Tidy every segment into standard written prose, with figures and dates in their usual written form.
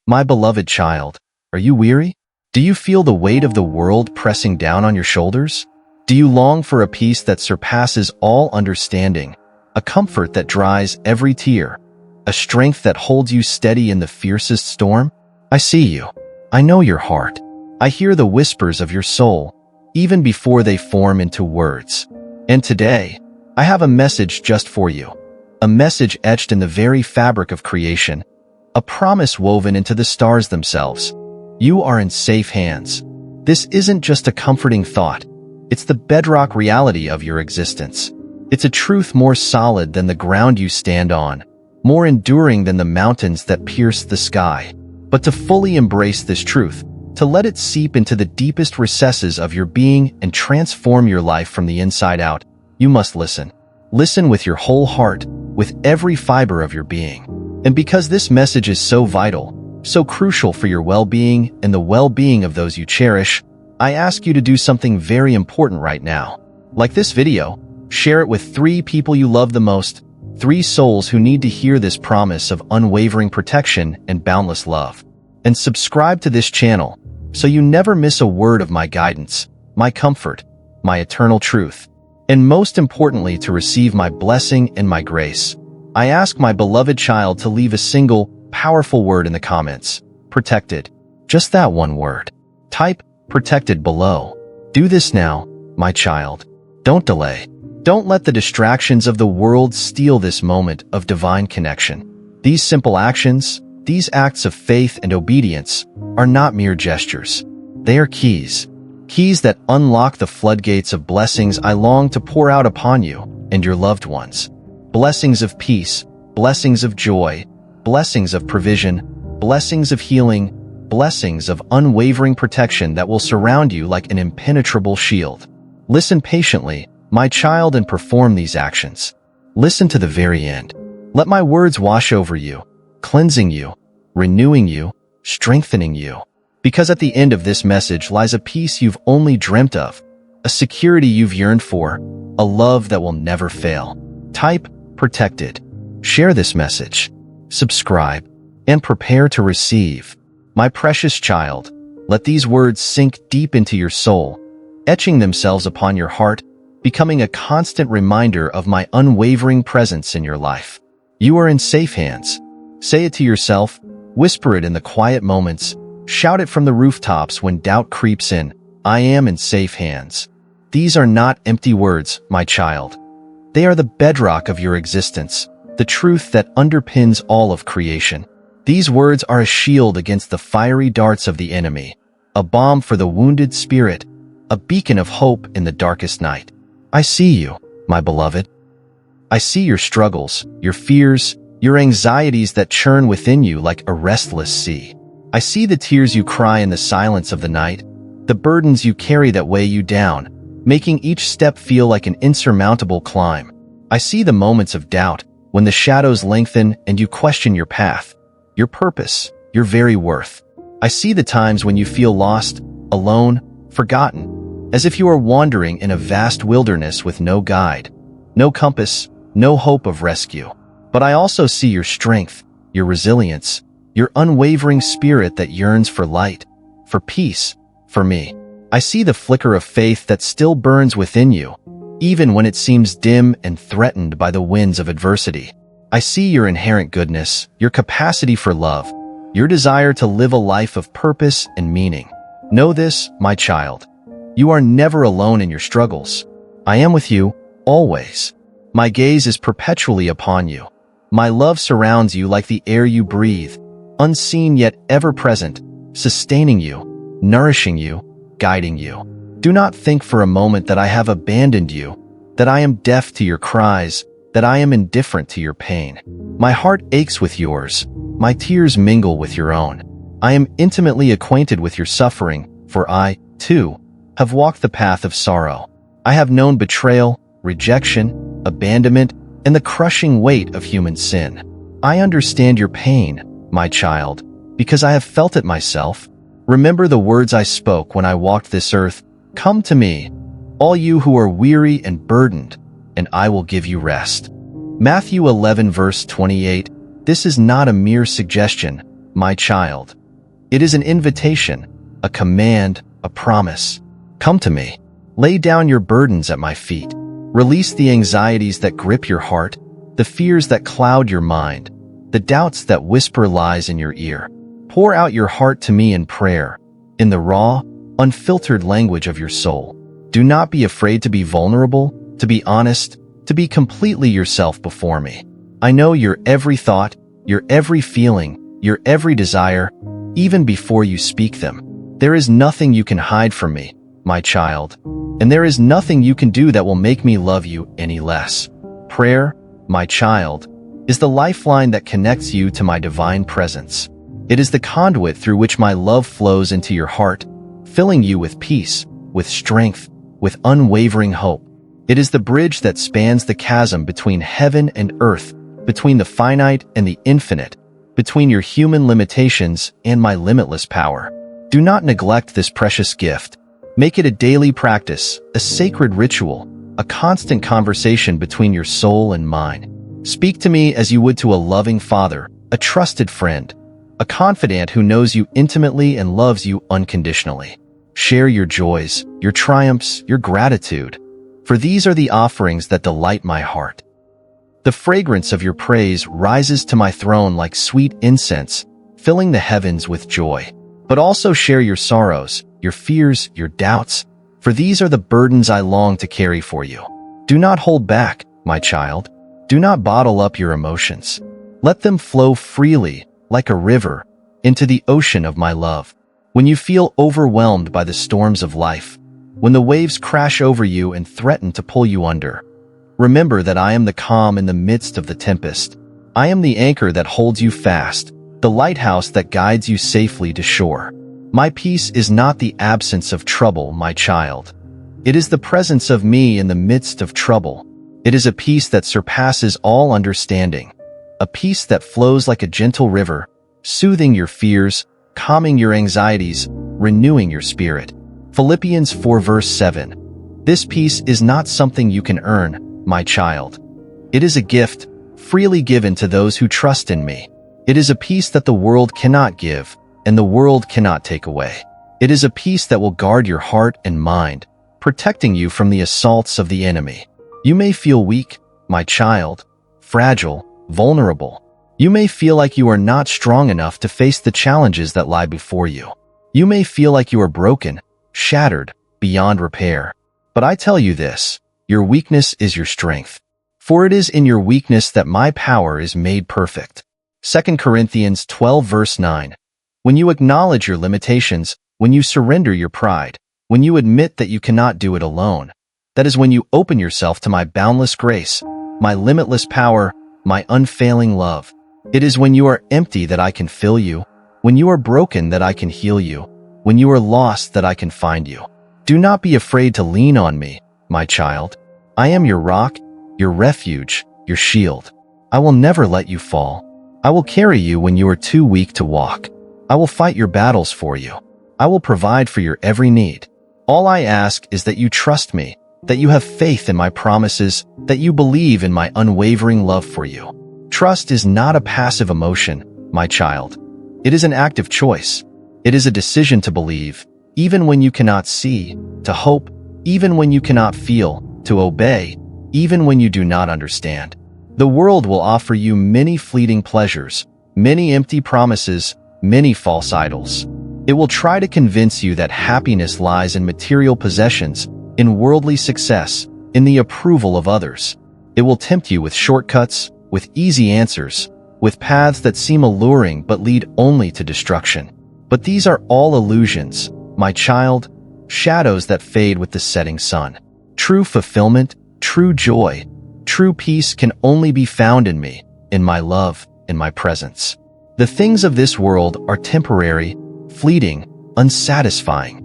My beloved child, are you weary? Do you feel the weight of the world pressing down on your shoulders? Do you long for a peace that surpasses all understanding, a comfort that dries every tear, a strength that holds you steady in the fiercest storm? I see you. I know your heart. I hear the whispers of your soul, even before they form into words. And today, I have a message just for you. A message etched in the very fabric of creation. A promise woven into the stars themselves. You are in safe hands. This isn't just a comforting thought. It's the bedrock reality of your existence. It's a truth more solid than the ground you stand on, more enduring than the mountains that pierce the sky. But to fully embrace this truth, to let it seep into the deepest recesses of your being and transform your life from the inside out, you must listen. Listen with your whole heart, with every fiber of your being. And because this message is so vital, so crucial for your well-being and the well-being of those you cherish, I ask you to do something very important right now. Like this video, share it with 3 people you love the most, 3 souls who need to hear this promise of unwavering protection and boundless love. And subscribe to this channel so you never miss a word of my guidance, my comfort, my eternal truth. And most importantly, to receive my blessing and my grace, I ask my beloved child to leave a single, powerful word in the comments. Protected. Just that one word. Type protected below. Do this now, my child. Don't delay. Don't let the distractions of the world steal this moment of divine connection. These simple actions, these acts of faith and obedience, are not mere gestures. They are keys. Keys that unlock the floodgates of blessings I long to pour out upon you and your loved ones. Blessings of peace, blessings of joy, blessings of provision, blessings of healing, blessings of unwavering protection that will surround you like an impenetrable shield. Listen patiently, my child, and perform these actions. Listen to the very end. Let my words wash over you, cleansing you, renewing you, strengthening you. Because at the end of this message lies a peace you've only dreamt of, a security you've yearned for, a love that will never fail. Type protected. Share this message. Subscribe and prepare to receive. My precious child, let these words sink deep into your soul, etching themselves upon your heart, becoming a constant reminder of my unwavering presence in your life. You are in safe hands. Say it to yourself, whisper it in the quiet moments, shout it from the rooftops when doubt creeps in. I am in safe hands. These are not empty words, my child. They are the bedrock of your existence, the truth that underpins all of creation. These words are a shield against the fiery darts of the enemy, a balm for the wounded spirit, a beacon of hope in the darkest night. I see you, my beloved. I see your struggles, your fears, your anxieties that churn within you like a restless sea. I see the tears you cry in the silence of the night, the burdens you carry that weigh you down, making each step feel like an insurmountable climb. I see the moments of doubt, when the shadows lengthen and you question your path, your purpose, your very worth. I see the times when you feel lost, alone, forgotten, as if you are wandering in a vast wilderness with no guide, no compass, no hope of rescue. But I also see your strength, your resilience, your unwavering spirit that yearns for light, for peace, for me. I see the flicker of faith that still burns within you, even when it seems dim and threatened by the winds of adversity. I see your inherent goodness, your capacity for love, your desire to live a life of purpose and meaning. Know this, my child. You are never alone in your struggles. I am with you, always. My gaze is perpetually upon you. My love surrounds you like the air you breathe, unseen yet ever present, sustaining you, nourishing you, guiding you. Do not think for a moment that I have abandoned you, that I am deaf to your cries, that I am indifferent to your pain. My heart aches with yours. My tears mingle with your own. I am intimately acquainted with your suffering, for I, too, have walked the path of sorrow. I have known betrayal, rejection, abandonment, and the crushing weight of human sin. I understand your pain, my child, because I have felt it myself. Remember the words I spoke when I walked this earth. Come to me, all you who are weary and burdened, and I will give you rest. Matthew 11 verse 28. This is not a mere suggestion, my child. It is an invitation, a command, a promise. Come to me. Lay down your burdens at my feet. Release the anxieties that grip your heart, the fears that cloud your mind, the doubts that whisper lies in your ear. Pour out your heart to me in prayer, in the raw, unfiltered language of your soul. Do not be afraid to be vulnerable, to be honest, to be completely yourself before me. I know your every thought, your every feeling, your every desire, even before you speak them. There is nothing you can hide from me, my child, and there is nothing you can do that will make me love you any less. Prayer, my child, is the lifeline that connects you to my divine presence. It is the conduit through which my love flows into your heart, filling you with peace, with strength, with unwavering hope. It is the bridge that spans the chasm between heaven and earth, between the finite and the infinite, between your human limitations and my limitless power. Do not neglect this precious gift. Make it a daily practice, a sacred ritual, a constant conversation between your soul and mine. Speak to me as you would to a loving father, a trusted friend, a confidant who knows you intimately and loves you unconditionally. Share your joys, your triumphs, your gratitude, for these are the offerings that delight my heart. The fragrance of your praise rises to my throne like sweet incense, filling the heavens with joy. But also share your sorrows, your fears, your doubts, for these are the burdens I long to carry for you. Do not hold back, my child. Do not bottle up your emotions. Let them flow freely, like a river, into the ocean of my love. When you feel overwhelmed by the storms of life, when the waves crash over you and threaten to pull you under, remember that I am the calm in the midst of the tempest. I am the anchor that holds you fast, the lighthouse that guides you safely to shore. My peace is not the absence of trouble, my child. It is the presence of me in the midst of trouble. It is a peace that surpasses all understanding, a peace that flows like a gentle river, soothing your fears, calming your anxieties, renewing your spirit. Philippians 4 verse 7. This peace is not something you can earn, my child. It is a gift, freely given to those who trust in me. It is a peace that the world cannot give, and the world cannot take away. It is a peace that will guard your heart and mind, protecting you from the assaults of the enemy. You may feel weak, my child, fragile, vulnerable. You may feel like you are not strong enough to face the challenges that lie before you. You may feel like you are broken, shattered, beyond repair. But I tell you this, your weakness is your strength. For it is in your weakness that my power is made perfect. 2 Corinthians 12 verse 9. When you acknowledge your limitations, when you surrender your pride, when you admit that you cannot do it alone, that is when you open yourself to my boundless grace, my limitless power, my unfailing love. It is when you are empty that I can fill you, when you are broken that I can heal you, when you are lost that I can find you. Do not be afraid to lean on me, my child. I am your rock, your refuge, your shield. I will never let you fall. I will carry you when you are too weak to walk. I will fight your battles for you. I will provide for your every need. All I ask is that you trust me, that you have faith in my promises, that you believe in my unwavering love for you. Trust is not a passive emotion, my child. It is an active choice. It is a decision to believe, even when you cannot see, to hope, even when you cannot feel, to obey, even when you do not understand. The world will offer you many fleeting pleasures, many empty promises, many false idols. It will try to convince you that happiness lies in material possessions, in worldly success, in the approval of others. It will tempt you with shortcuts, with easy answers, with paths that seem alluring but lead only to destruction. But these are all illusions, my child, shadows that fade with the setting sun. True fulfillment, true joy, true peace can only be found in me, in my love, in my presence. The things of this world are temporary, fleeting, unsatisfying.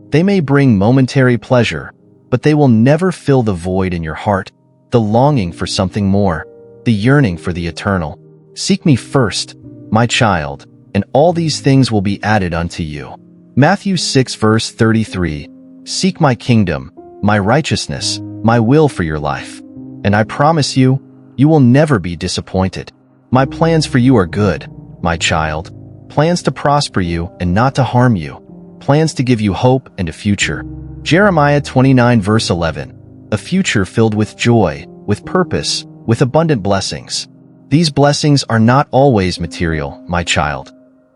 They may bring momentary pleasure, but they will never fill the void in your heart, the longing for something more, the yearning for the eternal. Seek me first, my child, and all these things will be added unto you. Matthew 6 verse 33. Seek my kingdom, my righteousness, my will for your life. And I promise you, you will never be disappointed. My plans for you are good, my child. plans to prosper you and not to harm you, plans to give you hope and a future. Jeremiah 29 verse 11, a future filled with joy, with purpose, with abundant blessings. These blessings are not always material, my child.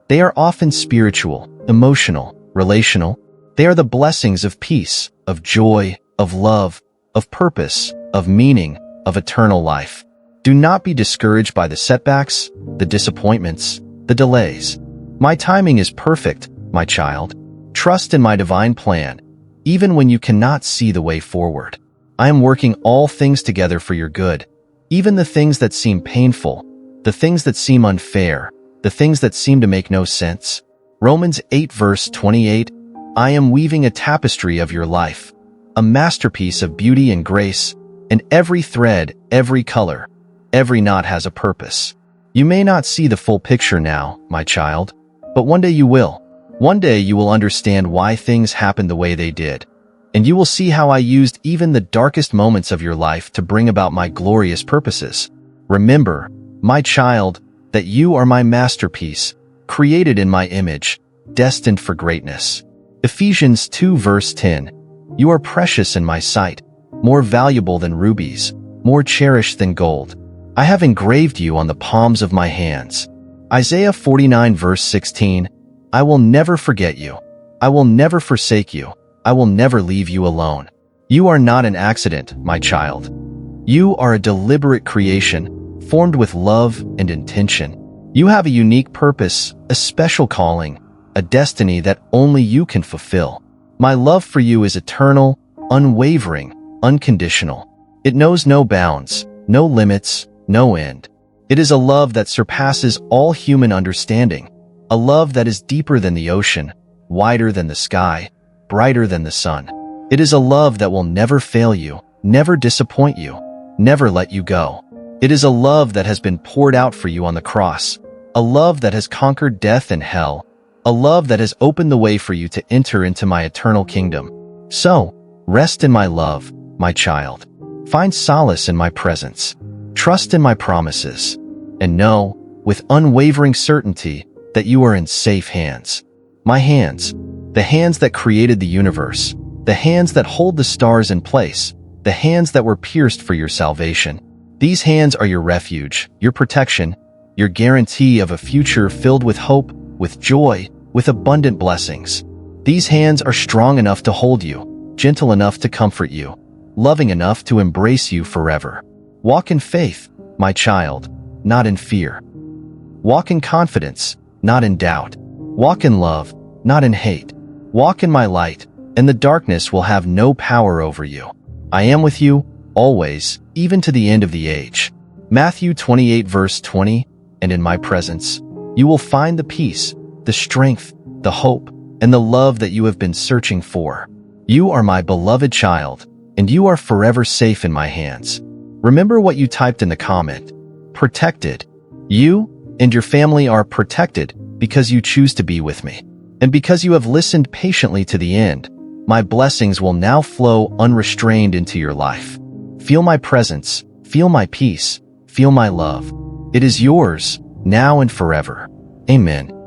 They are often spiritual, emotional, relational. They are the blessings of peace, of joy, of love, of purpose, of meaning, of eternal life. Do not be discouraged by the setbacks, the disappointments, the delays. My timing is perfect, my child. Trust in my divine plan, even when you cannot see the way forward. I am working all things together for your good, even the things that seem painful, the things that seem unfair, the things that seem to make no sense. Romans 8 verse 28, I am weaving a tapestry of your life, a masterpiece of beauty and grace, and every thread, every color, every knot has a purpose. You may not see the full picture now, my child, but one day you will. One day you will understand why things happened the way they did, and you will see how I used even the darkest moments of your life to bring about my glorious purposes. Remember, my child, that you are my masterpiece, created in my image, destined for greatness. Ephesians 2 verse 10, you are precious in my sight, more valuable than rubies, more cherished than gold. I have engraved you on the palms of my hands. Isaiah 49 verse 16, I will never forget you. I will never forsake you. I will never leave you alone. You are not an accident, my child. You are a deliberate creation, formed with love and intention. You have a unique purpose, a special calling, a destiny that only you can fulfill. My love for you is eternal, unwavering, unconditional. It knows no bounds, no limits, no end. It is a love that surpasses all human understanding, a love that is deeper than the ocean, wider than the sky, brighter than the sun. It is a love that will never fail you, never disappoint you, never let you go. It is a love that has been poured out for you on the cross, a love that has conquered death and hell, a love that has opened the way for you to enter into my eternal kingdom. So, rest in my love, my child. Find solace in my presence. Trust in my promises, and know, with unwavering certainty, that you are in safe hands. My hands, the hands that created the universe, the hands that hold the stars in place, the hands that were pierced for your salvation. These hands are your refuge, your protection, your guarantee of a future filled with hope, with joy, with abundant blessings. These hands are strong enough to hold you, gentle enough to comfort you, loving enough to embrace you forever. Walk in faith, my child, not in fear. Walk in confidence, not in doubt. Walk in love, not in hate. Walk in my light, and the darkness will have no power over you. I am with you, always, even to the end of the age. Matthew 28 verse 20, and in my presence, you will find the peace, the strength, the hope, and the love that you have been searching for. You are my beloved child, and you are forever safe in my hands. Remember what you typed in the comment. Protected. You and your family are protected because you choose to be with me. And because you have listened patiently to the end, my blessings will now flow unrestrained into your life. Feel my presence, feel my peace, feel my love. It is yours, now and forever. Amen.